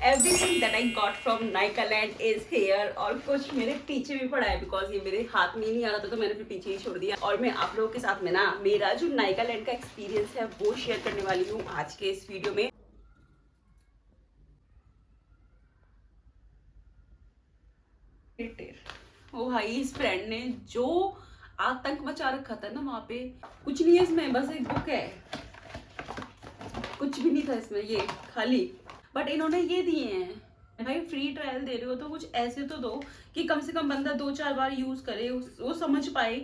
Everything that I got from Nykaa land is here. और कुछ मेरे पीछे भी पड़ा है बिकॉज ये मेरे हाथ में नहीं आ रहा था, तो मैंने फिर पीछे ही छोड़ दिया। और मैं आप लोगों के साथ में ना मेरा जो नायका लैंड का एक्सपीरियंस है वो शेयर करने वाली हूँ आज के इस वीडियो में। ओ भाई, इस फ्रेंड ने जो आतंक मचा रखा था ना वहां पे, कुछ नहीं है इसमें, बस एक बुक है, कुछ भी नहीं था इसमें, ये खाली। बट इन्होंने ये दिए हैं भाई, फ्री ट्रायल दे रहे हो तो कुछ ऐसे तो दो कि कम से कम बंदा 2-4 बार यूज करे, वो समझ पाए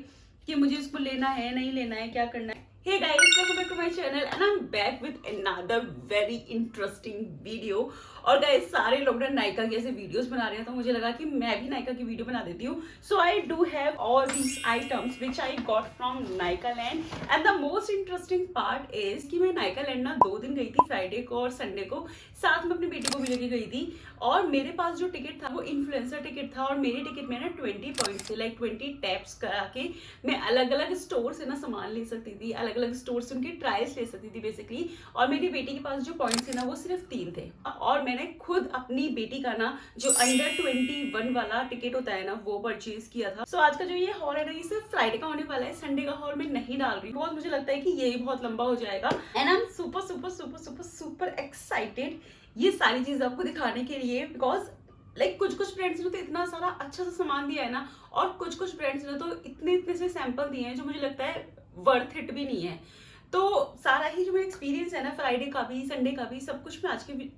कि मुझे इसको लेना है नहीं लेना है, क्या करना है। Hey guys, welcome back to my channel and I'm back with another very interesting video। और गाइस सारे लोग ना नायका के ऐसे वीडियोस बना रहे हैं, तो मुझे लगा कि मैं भी नायका की वीडियो बना देती हूँ। So I do have all these items which I got from Nykaa land. And the most interesting part is कि मैं नायका लैंड ना 2 दिन गई थी, फ्राइडे को और संडे को, साथ में अपनी बेटी को भी लेके गई थी। और मेरे पास जो टिकट था वो इन्फ्लुएंसर टिकट था, और मेरे टिकट में ना 20 पॉइंट्स थे, लाइक 20 टैप्स करा के मैं अलग अलग स्टोर से ना सामान ले सकती थी, अलग अलग स्टोर से उनकी ट्रायल्स ले सकती थी बेसिकली। और मेरी बेटी के पास जो पॉइंट्स थे ना वो सिर्फ 3 थे। और मैंने खुद अपनी बेटी का ना जो अंडर 21 वाला टिकट होता है ना वो परचेज किया था। सो आज का जो ये हॉल है ना ये सिर्फ फ्राइडे का होने वाला है, संडे का हॉल में नहीं डाल रही। बहुत मुझे लगता है कि ये भी बहुत लंबा हो जाएगा। And I am super super super super super excited ये सारी चीज आपको दिखाने के लिए, बिकॉज लाइक कुछ ब्रांड्स ने तो इतना सारा अच्छा सा सामान दिया है ना, और कुछ ब्रांड्स ने तो इतने इतने से सैंपल दिए हैं जो मुझे लगता है वर्थ इट भी नहीं है। तो सारा ही जो मेरा एक्सपीरियंस है ना, फ्राइडे का भी संडे का भी, सब कुछ मैं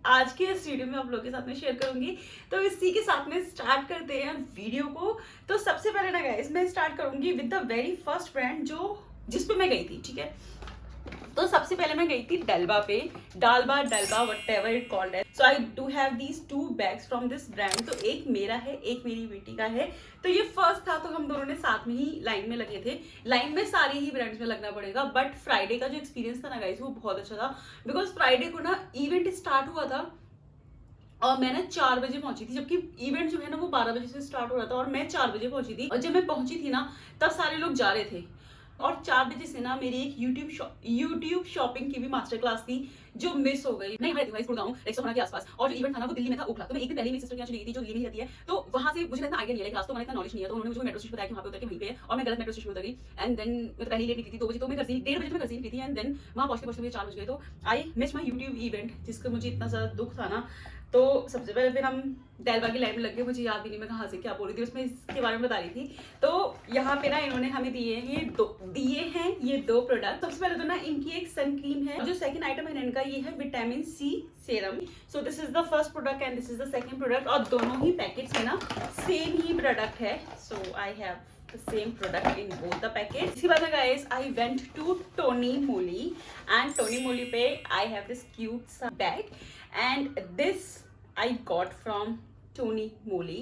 आज के इस वीडियो में आप लोगों के साथ में शेयर करूंगी। तो इसी के साथ में स्टार्ट करते हैं वीडियो को। तो सबसे पहले ना गाइस मैं स्टार्ट करूंगी with the very first brand जो जिस पे मैं गई थी, ठीक है। तो सबसे पहले मैं गई थी डलबा पे, डलबा वट एवर इट कॉल्ड है। So I do have these 2 bags from this brand. तो एक मेरा है, एक मेरी बेटी का है। तो ये फर्स्ट था, तो हम दोनों ने साथ में ही लाइन में लगे थे। लाइन में सारे ही ब्रांड्स में लगना पड़ेगा, बट फ्राइडे का जो एक्सपीरियंस था ना गाइस वो बहुत अच्छा था। बिकॉज फ्राइडे को ना इवेंट स्टार्ट हुआ था और मैं ना 4 बजे पहुंची थी, जबकि इवेंट जो है ना वो 12 बजे से स्टार्ट हो रहा था, और मैं 4 बजे पहुंची थी। और जब मैं पहुंची थी ना तब सारे लोग जा रहे थे। और 4 बजे से ना मेरी एक यूट्यूब शॉपिंग की भी मास्टर क्लास थी जो मिस हो गई। नहीं हमारे गुड़गांव रेक्सोना के आसपास, और जो इवेंट था ना वो दिल्ली में था, ओखला। तो मैं एक दिन पहले मेरी सिस्टर के यहाँ चली गई थी जो दिल्ली में रहती है। तो वहां से मुझे इतना आइडिया नहीं है, क्लास तो मैंने इतना नॉलेज नहीं है। तो उन्होंने मुझे मेट्रो स्टेशन बताया कि वहां पे उतर के वहीं पे है, और मैं गलत मेट्रो स्टेशन उतर गई। एंड देन मैं तो पहले लेट निकली थी 2 बजे, तो मैं घर से 1:30 बजे मैं घर से निकली थी। एंड देन वहां पहुंचते पहुंचते मुझे 4 बज गए। तो I miss my YouTube event, जिसका मुझे इतना ज्यादा दुख था ना। तो सबसे पहले फिर हम डलबा की लाइन में लग गए। मुझे याद भी नहीं मैं कहाँ से क्या बोल रही थी, उसमें इसके बारे में बता रही थी। तो यहाँ पे ना इन्होंने हमें दिए हैं ये 2 प्रोडक्ट। सबसे पहले तो ना इनकी एक सन क्रीम है, जो सेकंड आइटम है इनका ये है vitamin C serum. So this is the first product and this is the second product, और दोनों ही पैकेट्स में ना सेम ही प्रोडक्ट है। So I have the same product in both the packets। इसके बाद guys I went to Tony Moly, and Tony Moly पे I have this cute सा bag, and this I got from Tony Moly,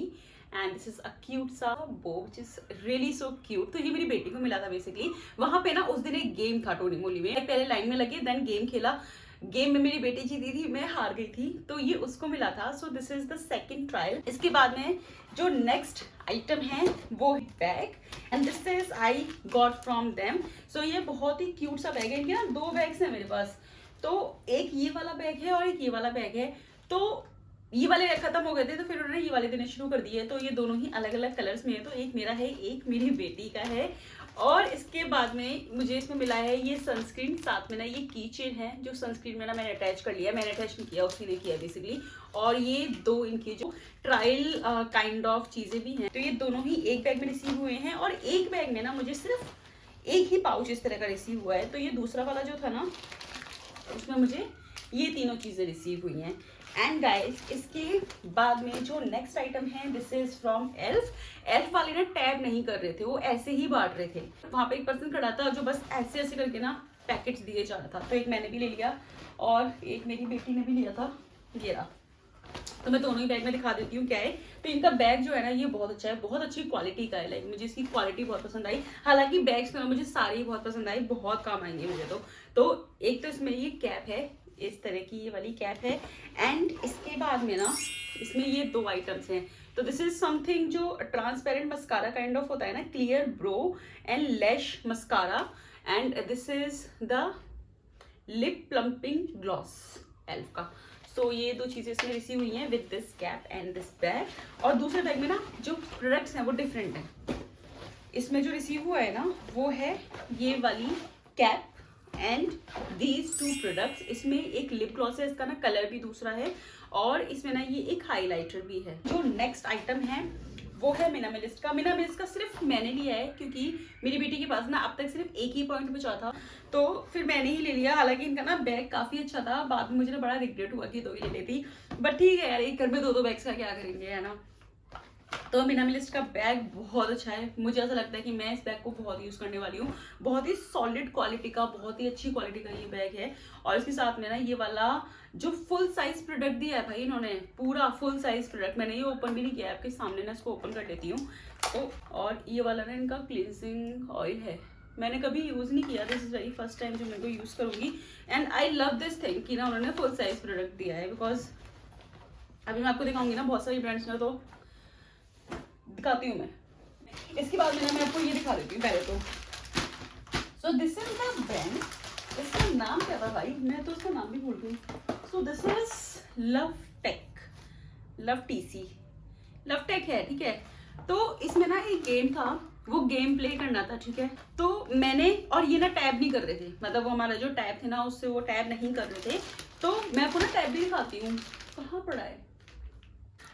and this is a cute सा bow which is really so cute। तो ये मेरी बेटी को मिला था बेसिकली। वहां पे ना उस दिन एक गेम था टोनी मोली में, पहले लाइन में लगे, देन गेम खेला। गेम में मेरी बेटी जीती थी, मैं हार गई थी, तो ये उसको मिला था। So this is the second trial. इसके बाद में जो नेक्स्ट आइटम है वो bag, and this is I got from them. So ये बहुत ही क्यूट सा बैग है। इनके ना 2 बैग्स हैं मेरे पास। तो एक ये वाला बैग है और एक ये वाला बैग है। तो ये वाले बैग खत्म हो गए थे, तो फिर उन्होंने ये वाले देने शुरू कर दिए। तो ये दोनों ही अलग अलग कलर्स में है। तो एक मेरा है, एक मेरी बेटी का है। और इसके बाद में मुझे इसमें मिला है ये सनस्क्रीन, साथ में ना ये की चेन है, जो सनस्क्रीन में ना मैंने अटैच कर लिया। मैंने अटैच नहीं किया, उसी ने किया बेसिकली। और ये 2 इनकी जो ट्रायल काइंड ऑफ चीजें भी हैं। तो ये दोनों ही एक बैग में रिसीव हुए हैं, और एक बैग में ना मुझे सिर्फ एक ही पाउच इस तरह का रिसीव हुआ है। तो ये दूसरा वाला जो था ना उसमें मुझे ये तीनों चीजें रिसीव हुई हैं। एंड गाइस इसके बाद में जो नेक्स्ट आइटम है दिस इज फ्रॉम एल्फ वाले ना टैग नहीं कर रहे थे, वो ऐसे ही बांट रहे थे। वहां पे एक पर्सन खड़ा था जो बस ऐसे ऐसे करके ना पैकेट्स दिए जा रहा था। तो एक मैंने भी ले लिया और एक मेरी बेटी ने भी लिया था, ये रहा। तो मैं दोनों ही बैग में दिखा देती हूँ क्या है। तो इनका बैग जो है ना ये बहुत अच्छा है, बहुत अच्छी क्वालिटी का है। लाइक मुझे इसकी क्वालिटी बहुत पसंद आई। हालांकि बैग्स तो मुझे सारे ही बहुत पसंद आए, बहुत काम आएंगे मुझे। तो एक तो इसमें ये कैप है, इस तरह की ये वाली कैप है। एंड इसके बाद में ना इसमें ये 2 आइटम्स हैं। तो दिस इज समथिंग जो ट्रांसपेरेंट मस्कारा काइंड ऑफ होता है ना, clear bro and lash mascara. And this is the lip plumping gloss elf का। तो ये 2 चीज़ें इसमें रिसीव हुई हैं with this cap and this bag. और दूसरे बैग में ना जो प्रोडक्ट्स हैं वो डिफरेंट हैं। इसमें जो रिसीव हुआ है ना वो है ये वाली कैप एंड दीज 2 प्रोडक्ट्स। इसमें एक लिप ग्लॉस है, इसका ना कलर भी दूसरा है, और इसमें ना ये एक हाइलाइटर भी है। जो नेक्स्ट आइटम है वो है मिनिमलिस्ट का। मिनिमलिस्ट का सिर्फ मैंने लिया है क्योंकि मेरी बेटी के पास ना अब तक सिर्फ एक ही पॉइंट बचा था, तो फिर मैंने ही ले लिया। हालांकि इनका ना बैग काफ़ी अच्छा था, बाद में मुझे ना बड़ा रिग्रेट हुआ कि 2 ही ले लेती, बट ठीक है यार, एक घर में 2 बैग्स का क्या करेंगे, है ना। तो मिनिमलिस्ट का बैग बहुत अच्छा है, मुझे ऐसा लगता है कि मैं इस बैग को बहुत यूज़ करने वाली हूँ। बहुत ही सॉलिड क्वालिटी का, बहुत ही अच्छी क्वालिटी का ये बैग है। और इसके साथ में ना ये वाला जो फुल साइज प्रोडक्ट दिया है भाई इन्होंने, पूरा फुल साइज प्रोडक्ट। मैंने ये ओपन भी नहीं किया है, आपके सामने ना इसको ओपन कर लेती हूँ। तो और ये वाला ना इनका क्लींजिंग ऑयल है, मैंने कभी यूज़ नहीं किया, this is very first time जो मैं को यूज़ करूँगी। And I love this thing कि ना उन्होंने फुल साइज प्रोडक्ट दिया है, बिकॉज अभी मैं आपको दिखाऊंगी ना बहुत सारी ब्रांड्स में, तो दिखाती हूँ मैं। इसके बाद में ना मैं आपको ये दिखा देती हूँ पहले तो। सो दिस इज द ब्रांड, इसका नाम क्या था भाई, मैं तो इसका नाम भी भूल गई। So this is love tech, love TC, love tech है, ठीक है। तो इसमें ना एक गेम था, वो गेम प्ले करना था, ठीक है। तो मैंने, और ये ना टैब नहीं कर रहे थे, मतलब वो हमारा जो टैब थे ना उससे वो टैब नहीं कर रहे थे। तो मैं आपको ना टैब भी दिखाती हूँ, कहाँ पड़ा है,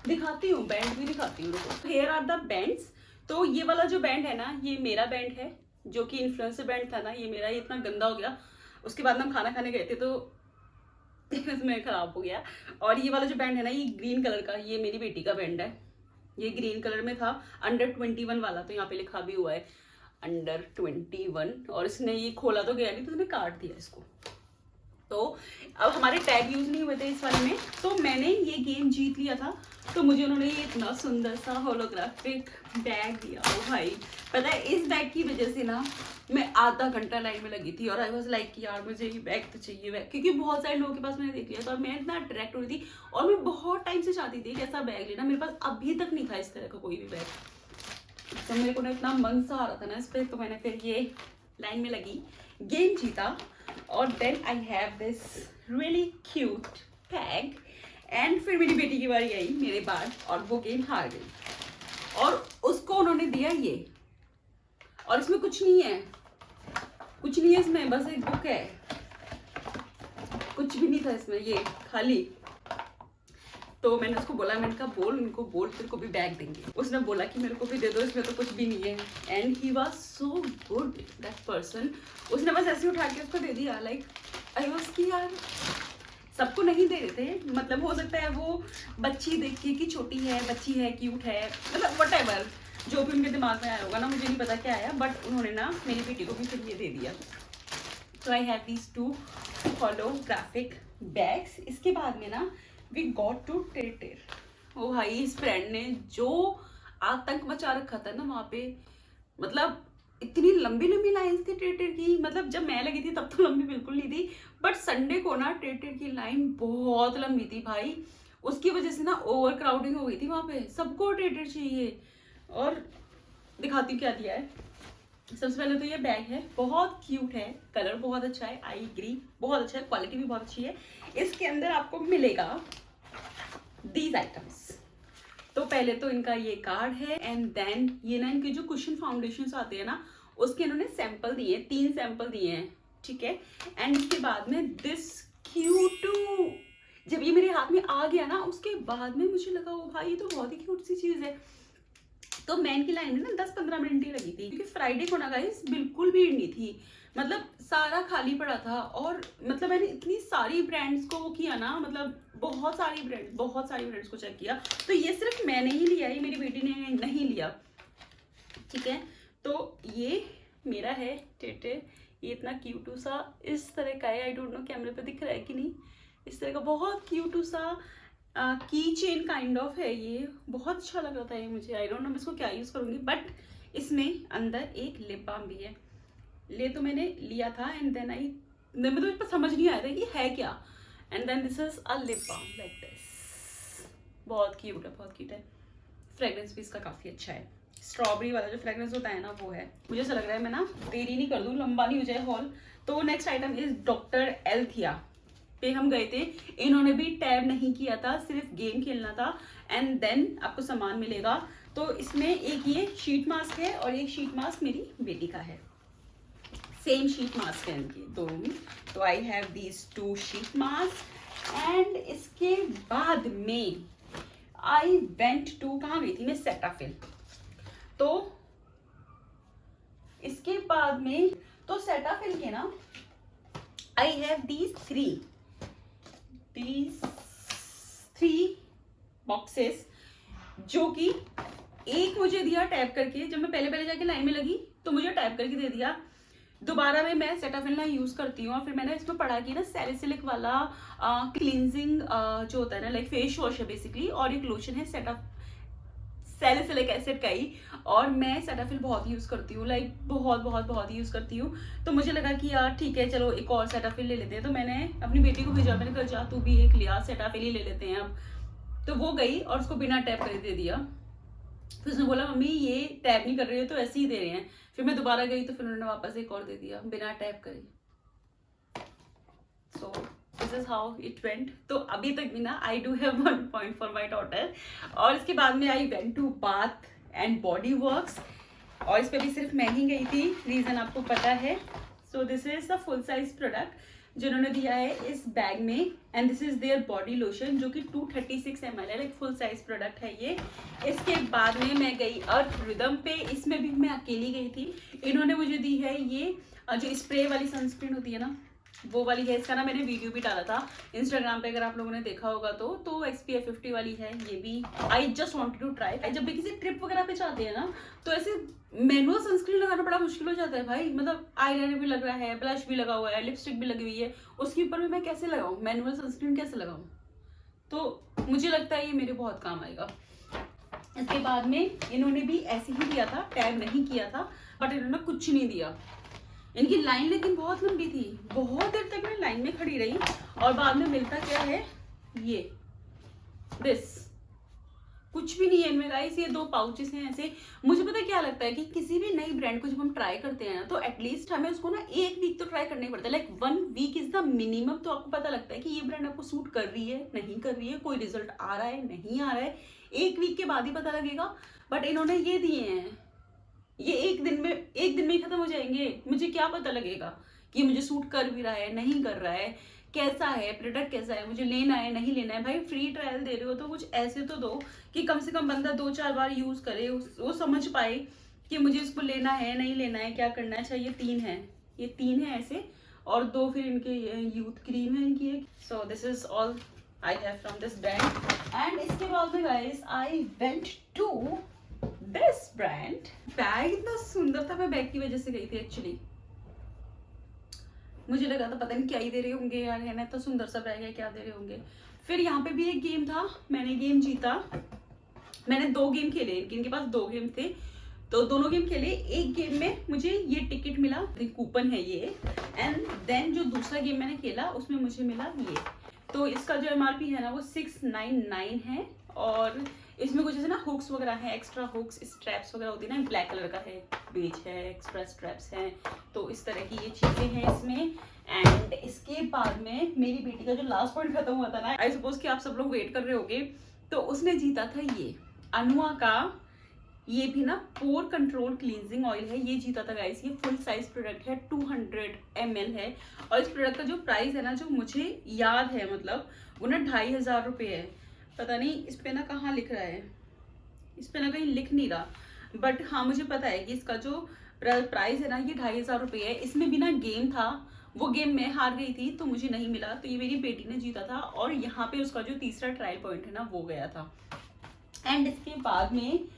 दिखाती हूँ, बैंड भी दिखाती हूँ। Here are the bands. तो ये वाला जो बैंड है ना ये मेरा बैंड है, जो कि इन्फ्लुएंसर बैंड था ना, ये मेरा, ये इतना गंदा हो गया। उसके बाद हम खाना खाने गए थे तो इसमें खराब हो गया। और ये वाला जो बैंड है ना ये ग्रीन कलर का, ये मेरी बेटी का बैंड है, ये ग्रीन कलर में था, अंडर 21 वाला, तो यहाँ पे लिखा भी हुआ है अंडर 21। और इसने ये खोला तो गया नहीं, तो उसने काट दिया इसको। तो अब हमारे टैग यूज नहीं हुए थे इस वाले में, तो मैंने ये गेम जीत लिया था। तो मुझे उन्होंने ये इतना सुंदर सा होलोग्राफिक बैग दिया। ओ भाई, पता है इस बैग की वजह से ना मैं आधा घंटा लाइन में लगी थी, और आई वाज लाइक कि यार मुझे ये बैग तो चाहिए बैग, क्योंकि बहुत सारे लोगों के पास मैंने देख लिया था और मैं इतना अट्रैक्ट हो रही थी, और मैं बहुत टाइम से चाहती थी कि ऐसा बैग लेना। मेरे पास अभी तक नहीं था इस तरह का कोई भी बैग, तो मेरे को ना इतना मन सा आ रहा था ना इस पर, तो मैंने फिर ये लाइन में लगी, गेम जीता, और then I have this really cute bag. And फिर मेरी बेटी की बारी आई मेरे बाद, और वो गेम हार गई, और उसको उन्होंने दिया ये, और इसमें कुछ नहीं है, कुछ नहीं है इसमें, बस एक बुक है, कुछ भी नहीं था इसमें, ये खाली। तो मैंने उसको बोला, मैंने कहा बोल उनको, बोल तेरे को भी बैग देंगे। उसने बोला कि मेरे को भी दे दो, इसमें तो कुछ भी नहीं है। And he was so good that person, उसने बस ऐसे उठा के उसको दे दिया। लाइक आई वाज कि यार सबको नहीं दे रहे थे, मतलब हो सकता है वो बच्ची देखिए कि छोटी है, बच्ची है, क्यूट है, मतलब व्हाटएवर जो भी उनके दिमाग में आया होगा ना, मुझे नहीं पता क्या आया, बट उन्होंने ना मेरी बेटी को भी फिर ये दे दिया। तो I have these 2 holographic bags. इसके बाद में ना वी गॉट टू टेटर। ओ भाई, इस फ्रेंड ने जो आतंक मचा रखा था ना वहाँ पे, मतलब इतनी लंबी लंबी लाइन थी टेटर की, मतलब जब मैं लगी थी तब तो लंबी बिल्कुल नहीं थी, बट संडे को ना टेटर की लाइन बहुत लंबी थी भाई। उसकी वजह से ना ओवर क्राउडिंग हो गई थी वहाँ पे, सबको टेटर चाहिए। और दिखाती हूँ क्या दिया है। सबसे पहले तो ये बैग है, बहुत क्यूट है, कलर बहुत अच्छा है, आई एग्री, बहुत अच्छा है, क्वालिटी भी बहुत अच्छी है। इसके अंदर आपको मिलेगा दीज आइटम्स। तो पहले तो इनका ये कार्ड है, एंड देन ये ना इनके जो कुशन फाउंडेशन आते हैं ना उसके इन्होंने सैंपल दिए, 3 सैंपल दिए हैं, ठीक है। एंड इसके बाद में दिस क्यूटू, जब ये मेरे हाथ में आ गया ना उसके बाद में मुझे लगा ओ भाई ये तो बहुत ही क्यूट सी चीज है। तो मैं इनकी लाइन में ना 10-15 मिनट ही लगी थी, क्योंकि फ्राइडे को ना गाइस बिल्कुल भीड़ नहीं थी, मतलब सारा खाली पड़ा था। और मतलब मैंने इतनी सारी ब्रांड्स को किया ना, मतलब बहुत सारी ब्रांड्स को चेक किया, तो ये सिर्फ मैंने ही लिया, ये मेरी बेटी ने नहीं लिया, ठीक है। तो ये मेरा है टेटे, ये इतना क्यूटू सा इस तरह का है, आई डोंट नो कैमरे पे दिख रहा है कि नहीं, इस तरह का बहुत क्यूटू सा की चेन काइंड ऑफ है, ये बहुत अच्छा लग रहा था ये मुझे। आई डोंट नो मैं इसको क्या यूज़ करूँगी, बट इसमें अंदर एक लिप बाम भी है। ले तो मैंने लिया था, एंड देन मुझे तो समझ नहीं आया था ये है क्या, and then this is a lip balm like this, बहुत क्यूट है, बहुत क्यूट है। फ्रेग्रेंस भी इसका काफ़ी अच्छा है, स्ट्रॉबेरी वाला जो फ्रेग्रेंस होता है ना वो है। मुझे ऐसा लग रहा है मैं ना देरी नहीं कर दूँ, लंबा नहीं हो जाए हॉल। तो next item is doctor Althea पे हम गए थे, इन्होंने भी टैब नहीं किया था, सिर्फ गेम खेलना था एंड देन आपको सामान मिलेगा। तो इसमें एक ये शीट मास्क है और एक शीट मास्क मेरी बेटी का है, सेम शीट मास्क है इनकी दोनों में। तो I have these 2 sheet mask and इसके बाद में आई वेंट टू, कहाँ गई थी मैं, सेटाफिल। तो इसके बाद में तो सेटाफिल के ना आई हैव दीज 3 बॉक्सेस, जो कि एक मुझे दिया टैप करके, जब मैं पहले जाके लाइन में लगी तो मुझे टैप करके दे दिया। दोबारा में मैं सेटाफिल ना यूज करती हूँ और फिर मैंने इसमें पढ़ा कि ना सैलिसिलिक वाला क्लींजिंग जो होता है ना, लाइक फेस वॉश है बेसिकली, और एक लोशन है सैलिसिलिक एसिड का ही, और मैं सेटाफिल बहुत यूज करती हूँ, लाइक बहुत यूज करती हूँ। तो मुझे लगा कि यार ठीक है चलो एक और सेटाफिल ले लेते हैं। तो मैंने अपनी बेटी को भेजा, मैंने कहा जा तू भी एक लिया, सेटाफिल ही ले लेते हैं अब। तो वो गई और उसको बिना टैप करे दे दिया। फिर उसने बोला मम्मी ये टैप नहीं कर रही है तो ऐसे ही दे रहे हैं। फिर मैं दोबारा गई तो फिर उन्होंने वापस एक और दे दिया बिना टैप करे। So this is how it went. तो अभी तक भी ना I do have 1 point for my daughter. और इसके बाद में I went to Bath and Body Works, और इस पर भी सिर्फ मैं ही गई थी, रीजन आपको पता है। सो this is the full size product जिन्होंने दिया है इस बैग में, and this is their body lotion जो कि 236 ml है, लाइक फुल साइज प्रोडक्ट है ये। इसके बाद में मैं गई अर्थ रिदम पे, इसमें भी मैं अकेली गई थी। इन्होंने मुझे दी है ये जो स्प्रे वाली सनस्क्रीन होती है ना, वो वाली है। इसका ना मैंने वीडियो भी डाला था इंस्टाग्राम पे, अगर आप लोगों ने देखा होगा तो SPF 50 वाली है ये भी। I just wanted to try. जब भी किसी ट्रिप वगैरह पे जाते हैं ना तो ऐसे मैनुअल सनस्क्रीन लगाना बड़ा मुश्किल हो जाता है भाई, मतलब आईलाइनर भी लग रहा है, ब्लश भी लगा हुआ है, लिपस्टिक भी लगी हुई है, उसके ऊपर भी मैं कैसे लगाऊं मैनुअल सनस्क्रीन, कैसे लगाऊं? तो मुझे लगता है ये मेरे बहुत काम आएगा। इसके बाद में इन्होंने भी ऐसे ही दिया था, टैग नहीं किया था, बट इन्होंने कुछ नहीं दिया। इनकी लाइन लेकिन बहुत लंबी थी, बहुत देर तक मैं लाइन में खड़ी रही। और बाद में मिलता क्या है, ये दिस, कुछ भी नहीं है इनमें गाइस। ये 2 पाउचेस हैं ऐसे। मुझे पता क्या लगता है कि किसी भी नई ब्रांड को जब हम ट्राई करते हैं ना तो एटलीस्ट हमें उसको ना 1 वीक तो ट्राई करना ही पड़ता है, like 1 week is the minimum. तो आपको पता लगता है कि ये ब्रांड आपको सूट कर रही है नहीं कर रही है, कोई रिजल्ट आ रहा है नहीं आ रहा है, 1 वीक के बाद ही पता लगेगा। बट इन्होंने ये दिए हैं, ये एक दिन में ही खत्म हो जाएंगे। मुझे क्या पता लगेगा कि मुझे सूट कर भी रहा है नहीं कर रहा है, कैसा है प्रोडक्ट, कैसा है, मुझे लेना है नहीं लेना है। भाई फ्री ट्रायल दे रहे हो तो कुछ ऐसे तो दो कि कम से कम बंदा 2-4 बार यूज करे, वो समझ पाए कि मुझे इसको लेना है नहीं लेना है, क्या करना है। अच्छा ये 3 है, ये 3 है ऐसे, और 2 फिर इनके यूथ क्रीम है इनकी एक। So this is all I have from this brand. And इसके बाद में guys I went to this brand. Bag इतना सुंदर था, मैं बैग की वजह से गई थी एक्चुअली। मुझे लगा था पता नहीं क्या ही दे रहे होंगे यार, है ना, इतना सुंदर सा बैग है, क्या दे रहे होंगे। फिर यहाँ पे भी एक गेम था, मैंने गेम जीता। मैंने 2 गेम खेले, इनके पास 2 गेम थे तो दोनों गेम खेले। एक गेम में मुझे ये टिकट मिला, कूपन है ये, एंड देन जो दूसरा गेम मैंने खेला उसमें मुझे मिला ये। तो इसका जो MRP है ना वो 699 है, और इसमें कुछ ऐसे ना हुक्स वगैरह हैं, एक्स्ट्रा हुक्स स्ट्रैप्स वगैरह होती है ना, ब्लैक कलर का है, बेज है, एक्स्ट्रा स्ट्रैप्स हैं, तो इस तरह की ये चीजें हैं इसमें। एंड इसके बाद में मेरी बेटी का जो लास्ट पॉइंट खत्म हुआ था ना, आई सपोज कि आप सब लोग वेट कर रहे होगे, तो उसने जीता था ये अनुआ का, ये भी ना पोर कंट्रोल क्लींजिंग ऑयल है, ये जीता था गाइस। ये फुल साइज प्रोडक्ट है, 200 ml है, और इस प्रोडक्ट का जो प्राइस है ना, जो मुझे याद है, मतलब वो ना 2500 रुपये है। पता नहीं इस पे ना कहाँ लिख रहा है, इस पे ना कहीं लिख नहीं रहा, बट हाँ मुझे पता है कि इसका जो प्राइस है ना ये 2500 रुपये है। इसमें भी ना गेम था, वो गेम मैं हार गई थी तो मुझे नहीं मिला, तो ये मेरी बेटी ने जीता था, और यहाँ पे उसका जो तीसरा ट्रायल पॉइंट है ना वो गया था। एंड इसके बाद में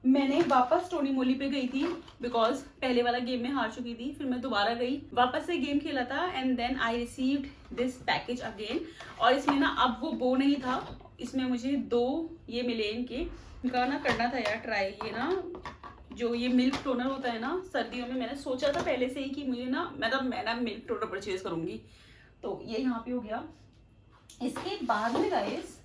मैंने वापस टोनी मोली पे गई थी, बिकॉज पहले वाला गेम में हार चुकी थी। फिर मैं दोबारा गई, वापस से गेम खेला था, and then I received this package again. और इसमें ना अब वो बो नहीं था, इसमें मुझे 2 ये मिले इनका ना करना था यार ट्राई। ये ना जो ये मिल्क टोनर होता है ना सर्दियों में, मैंने सोचा था पहले से ही कि मुझे ना मैं ना मिल्क टोनर परचेज करूंगी, तो ये यहाँ पे हो गया। इसके बाद में guys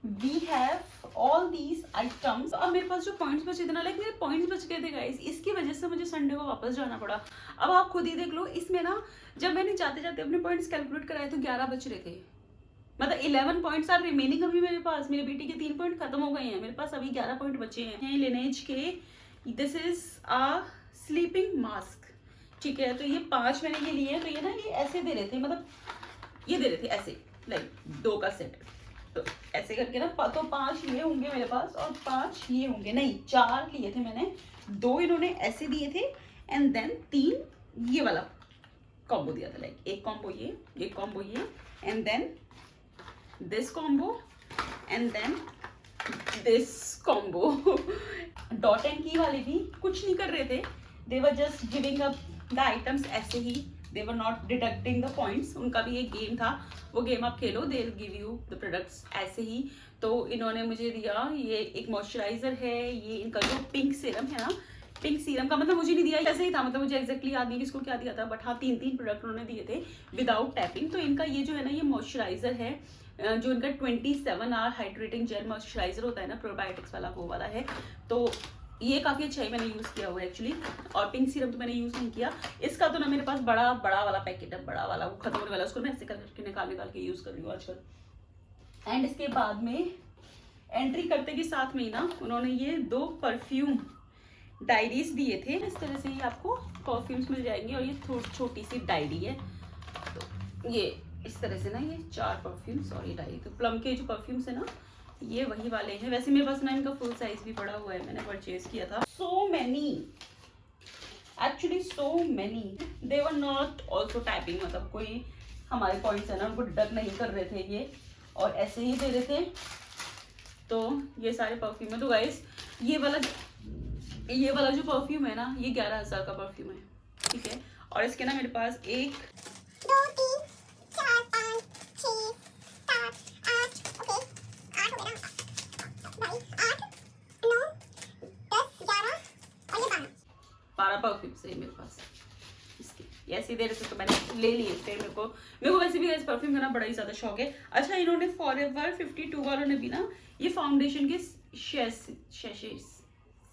we have all these items. अब मेरे पास जो पॉइंट्स बचे थे ना, लाइक मेरे पॉइंट्स बच गए थे गाइस, इसकी वजह से मुझे संडे को वापस जाना पड़ा। अब आप खुद ही देख लो, इसमें ना जब मैंने जाते जाते अपने पॉइंट्स कैलकुलेट कराए तो 11 बच रहे थे, मतलब 11 पॉइंट्स आर रिमेनिंग अभी मेरे पास। मेरी बेटी के 3 पॉइंट खत्म हो गए हैं, मेरे पास अभी 11 पॉइंट बचे हैं। लिनेज के this is a sleeping mask, ठीक है। तो ये 5 मैंने ये लिए हैं। तो ये ना ये ऐसे दे रहे थे, मतलब ये दे रहे थे ऐसे, लाइक 2 का सेट। तो ऐसे करके ना तो 5 ये होंगे मेरे पास और 5 ये होंगे, नहीं 4 लिए थे मैंने, 2 इन्होंने ऐसे दिए थे एंड देन 3 ये वाला कॉम्बो दिया था, लाइक एक कॉम्बो ये कॉम्बो ये and then this combo and then this combo. Dot and key वाले भी कुछ नहीं कर रहे थे, they were just giving up the items ऐसे ही, they were not deducting the points. उनका भी एक गेम था, वो गेम आप खेलो, they will give you the products ऐसे ही। तो इन्होंने मुझे दिया ये एक मॉइस्चराइजर है, ये इनका जो पिंक सीरम है ना, पिंक सीरम का मतलब मुझे नहीं दिया, ऐसे ही था, मतलब मुझे एक्जैक्टली याद नहीं किसको क्या दिया था, बट हाँ 3 प्रोडक्ट उन्होंने दिए थे विदाउट टैपिंग। तो इनका ये जो है ना, ये मॉइस्चराइजर है, जो इनका 27 आवर हाइड्रेटिंग जेल मॉइस्चराइजर होता है ना, प्रोबायोटिक्स वाला वो वाला है। तो ये काफी अच्छा है, मैंने यूज किया हुआ है एक्चुअली। और पिंक सीरम तो मैंने यूज नहीं किया। इसका तो ना मेरे पास बड़ा वाला पैकेट है, बड़ा वाला, वो खत्म होने वाला, उसको मैं ऐसे करके निकाल के यूज कर रही हूँ आजकल। एंड इसके बाद में एंट्री करते के साथ में ही ना उन्होंने ये 2 परफ्यूम डायरीज दिए थे। इस तरह से ही आपको परफ्यूम्स मिल जाएंगे, और ये छोटी सी डायरी है। तो ये इस तरह से ना ये 4 परफ्यूम्स और ये डायरी। तो प्लम के जो परफ्यूम्स है ना, ये वही वाले हैं। वैसे मेरे पास ना इनका फुल साइज भी पड़ा हुआ है, मैंने परचेज किया था। So many, actually so many, they were not also typing, मतलब कोई हमारे पॉइंट्स है ना उनको डिडक्ट नहीं कर रहे थे ये, और ऐसे ही दे रहे थे। तो ये सारे परफ्यूम है। तो गाइस ये वाला जो परफ्यूम है ना, ये 11,000 का परफ्यूम है, ठीक है। और इसके ना मेरे पास 1 2 3 4 5 6 7 8, ओके 8 हो गया भाई, 8 9 10 11 और ये 12 परफ्यूम है मेरे पास इसके। ऐसे दे रहे थे तो मैंने ले लिए। फिर मेरे को वैसे भी इस परफ्यूम का ना बड़ा ही ज्यादा शौक है। अच्छा, इन्होंने फॉरएवर 52 वालों ने भी ना ये फाउंडेशन के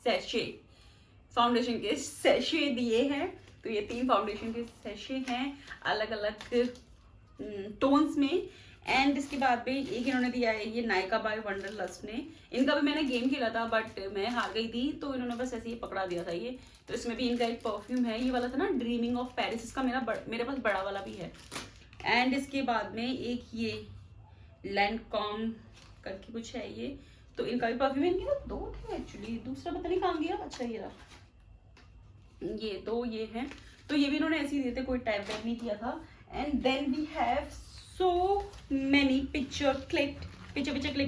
सैशे फाउंडेशन के सैशे दिए हैं। तो ये 3 फाउंडेशन के सैशे हैं अलग अलग टोन्स में। एंड इसके बाद में एक इन्होंने दिया है ये नायका बाय वंडरलस्ट ने। इनका भी मैंने गेम खेला था बट मैं हार गई थी, तो इन्होंने बस ऐसे ही पकड़ा दिया था ये। तो इसमें भी इनका एक परफ्यूम है, ये वाला था ना ड्रीमिंग ऑफ पेरिस, इसका मेरे पास बड़ा वाला भी है। एंड इसके बाद में एक ये लैंडकॉम करके कुछ है ये, तो इनका भी परफ्यूम है। इनके 2 थे एक्चुअली, दूसरा पता नहीं कहाँ गया। अच्छा ये रहा, ये 2 ये हैं। तो ये भी इन्होंने ऐसे ही दिए थे, कोई टाइप बैग नहीं किया था। And then we have so many picture click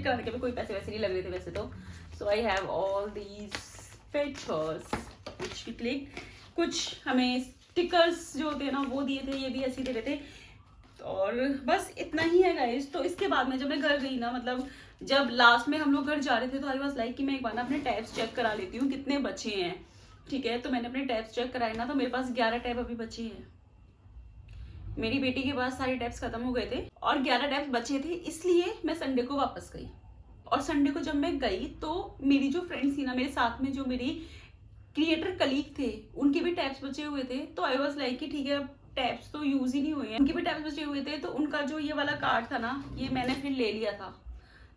कराने के भी कोई पैसे वैसे नहीं लग रहे थे वैसे तो। So I have all these pictures which we click. कुछ हमें स्टिकर्स जो होते हैं ना वो दिए थे, ये भी ऐसे ही दे रहे थे। और बस इतना ही है गाइस। तो इसके बाद में जब मैं घर गई ना, मतलब जब लास्ट में हम लोग घर जा रहे थे, तो आई वाज लाइक कि मैं एक बार ना अपने टैब्स चेक करा लेती हूँ कितने बचे हैं, ठीक है। तो मैंने अपने टैब्स चेक कराए ना, तो मेरे पास 11 टैब अभी बचे हैं। मेरी बेटी के पास सारे टैब्स खत्म हो गए थे और 11 टैब्स बचे थे, इसलिए मैं संडे को वापस गई। और संडे को जब मैं गई तो मेरी जो फ्रेंड्स थी ना, मेरे साथ में जो मेरी क्रिएटर कलीग थे, उनके भी टैब्स बचे हुए थे। तो आई वाज लाइक कि ठीक है, टैब्स तो यूज ही नहीं हुए हैं, उनके भी टैब्स बचे हुए थे। तो उनका जो ये वाला कार्ड था ना, ये मैंने फिर ले लिया था,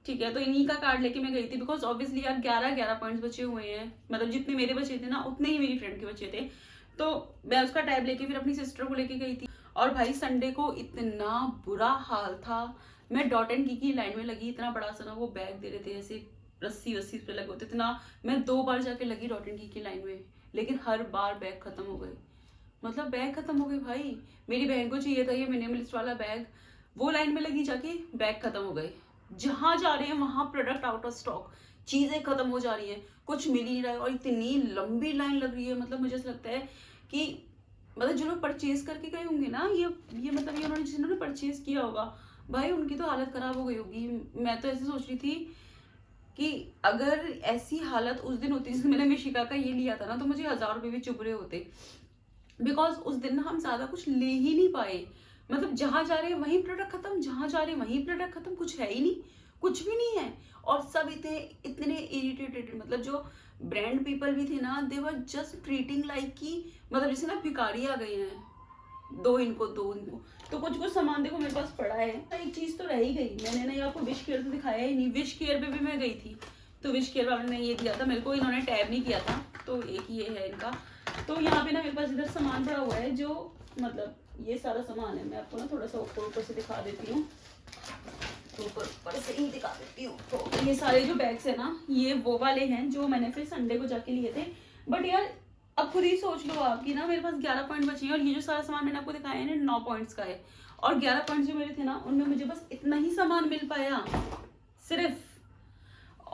ठीक है। तो इन्हीं का कार्ड लेके मैं गई थी, बिकॉज ऑब्वियसली यार 11 पॉइंट्स बचे हुए हैं, मतलब जितने मेरे बचे थे ना उतने ही मेरी फ्रेंड के बचे थे। तो मैं उसका टैब लेके फिर अपनी सिस्टर को लेके गई थी। और भाई संडे को इतना बुरा हाल था, मैं डॉट एंड की लाइन में लगी, इतना बड़ा सा ना वो बैग दे रहे थे, ऐसे रस्सी पे लगे होते, इतना मैं 2 बार जाके लगी डॉट एंड की लाइन में, लेकिन हर बार बैग खत्म हो गए। मतलब बैग खत्म हो गए भाई। मेरी बहन को चाहिए था ये मिनिमलिस्ट वाला बैग, वो लाइन में लगी जाके बैग खत्म हो गए। जहां जा रहे हैं वहां प्रोडक्ट आउट ऑफ स्टॉक, चीजें खत्म हो जा रही हैं, कुछ मिल ही नहीं रहा है। और इतनी लंबी लाइन लग रही है, मतलब मुझे ऐसा लगता है कि मतलब जो लोग परचेज करके गए होंगे ना, ये मतलब ये उन्होंने जिन्होंने परचेज किया होगा भाई, उनकी तो हालत खराब हो गई होगी। मैं तो ऐसे सोच रही थी कि अगर ऐसी हालत उस दिन होती जिसमें मैंने मिशिका का ये लिया था ना, तो मुझे 1000 रुपये भी चुभ रहे होते, बिकॉज उस दिन ना हम ज्यादा कुछ ले ही नहीं पाए। मतलब जहां जा रहे हैं वहीं प्रोडक्ट खत्म, जहां जा रहे हैं वहीं प्रोडक्ट खत्म, कुछ है ही नहीं, कुछ भी नहीं है। और सब इतने इतने इरिटेटेड, मतलब जो ब्रांड पीपल भी थे ना, दे वर जस्ट ट्रीटिंग लाइक कि मतलब जैसे ना भिखारी आ गए हैं, दो इनको दो इनको। तो कुछ कुछ सामान देखो मेरे पास पड़ा है। एक चीज तो रह ही गई, मैंने ना ये आपको विश केयर तो दिखाया ही नहीं। विश केयर पे भी मैं गई थी, तो विश केयर वाले ने ये दिया था मेरे को, इन्होंने टैब नहीं किया था, तो एक ये है इनका। तो यहाँ पे ना मेरे पास इधर सामान पड़ा हुआ है, जो मतलब ये सारा सामान है। मैं आपको ना थोड़ा सा ऊपर से दिखा देती हूँ, तो ऊपर से ही दिखा देती हूँ। तो ये सारे जो बैग्स है ना, ये वो वाले हैं जो मैंने फिर संडे को जाके लिए थे। बट यार अब खुद ही सोच लो आप कि ना मेरे पास 11 पॉइंट बचे हैं, और ये जो सारा सामान मैंने आपको दिखाया है ना 9 पॉइंट्स का है, और 11 पॉइंट्स जो मेरे थे ना उनमें मुझे बस इतना ही सामान मिल पाया सिर्फ।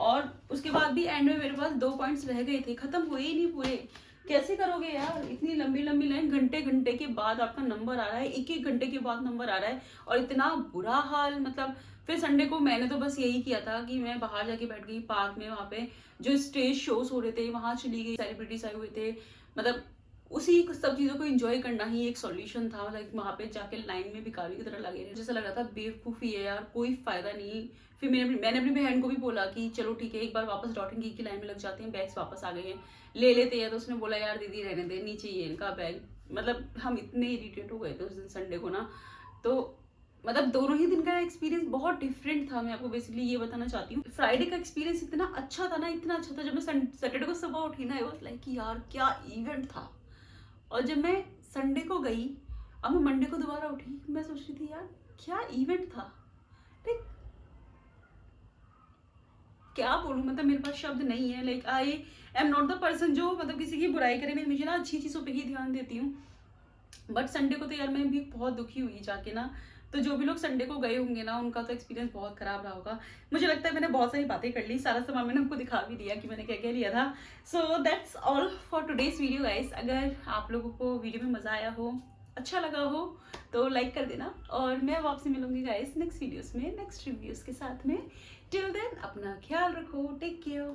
और उसके बाद भी एंड में मेरे पास 2 पॉइंट्स रह गए थे, खत्म हुए ही नहीं पूरे। कैसे करोगे यार, इतनी लंबी लंबी लाइन, घंटे घंटे के बाद आपका नंबर आ रहा है, एक एक घंटे के बाद नंबर आ रहा है, और इतना बुरा हाल। मतलब फिर संडे को मैंने तो बस यही किया था कि मैं बाहर जाके बैठ गई पार्क में, वहाँ पे जो स्टेज शोज हो रहे थे वहां चली गई, सेलिब्रिटीज आए हुए थे, मतलब उसी सब चीज़ों को एंजॉय करना ही एक सॉल्यूशन था। मतलब वहाँ पे जाके लाइन में भिखारी की तरह लगे रहे, जैसा लग रहा था बेवकूफ़ी है यार, कोई फायदा नहीं। फिर मैंने अपनी बहन को भी बोला कि चलो ठीक है एक बार वापस डॉट एंड की लाइन में लग जाते हैं, बैग्स वापस आ गए हैं, ले लेते हैं। तो उसने बोला यार दीदी रहने दे, नीचे ही है इनका बैग। मतलब हम इतने इरिटेट हो गए थे उस दिन संडे को ना। तो मतलब दोनों ही दिन का एक्सपीरियंस बहुत डिफरेंट था। मैं आपको बेसिकली ये बताना चाहती हूँ, फ्राइडे का एक्सपीरियंस इतना अच्छा था ना, इतना अच्छा था। जब मैं सैटरडे को सुबह उठी ना, आई वाज लाइक यार क्या इवेंट था। और जब मैं संडे को गई, अब मैं मंडे को दोबारा उठी, मैं सोच रही थी यार क्या इवेंट था। लाइक क्या बोलूँ, मतलब मेरे पास शब्द नहीं है। Like I am not the person जो मतलब किसी की बुराई करे, मैं हमेशा ना अच्छी चीज़ों पे ही ध्यान देती हूँ। बट संडे को तो यार मैं भी बहुत दुखी हुई जाके ना। तो जो भी लोग संडे को गए होंगे ना, उनका तो एक्सपीरियंस बहुत खराब रहा होगा। मुझे लगता है मैंने बहुत सारी बातें कर ली, सारा सामान मैंने आपको दिखा भी दिया कि मैंने क्या क्या लिया था। So that's all for today's video guys. अगर आप लोगों को वीडियो में मजा आया हो, अच्छा लगा हो, तो लाइक कर देना। और मैं अब आपसे मिलूंगी गाइस नेक्स्ट वीडियोस में, नेक्स्ट रिव्यूज के साथ में। टिल देन अपना ख्याल रखो, टेक केयर।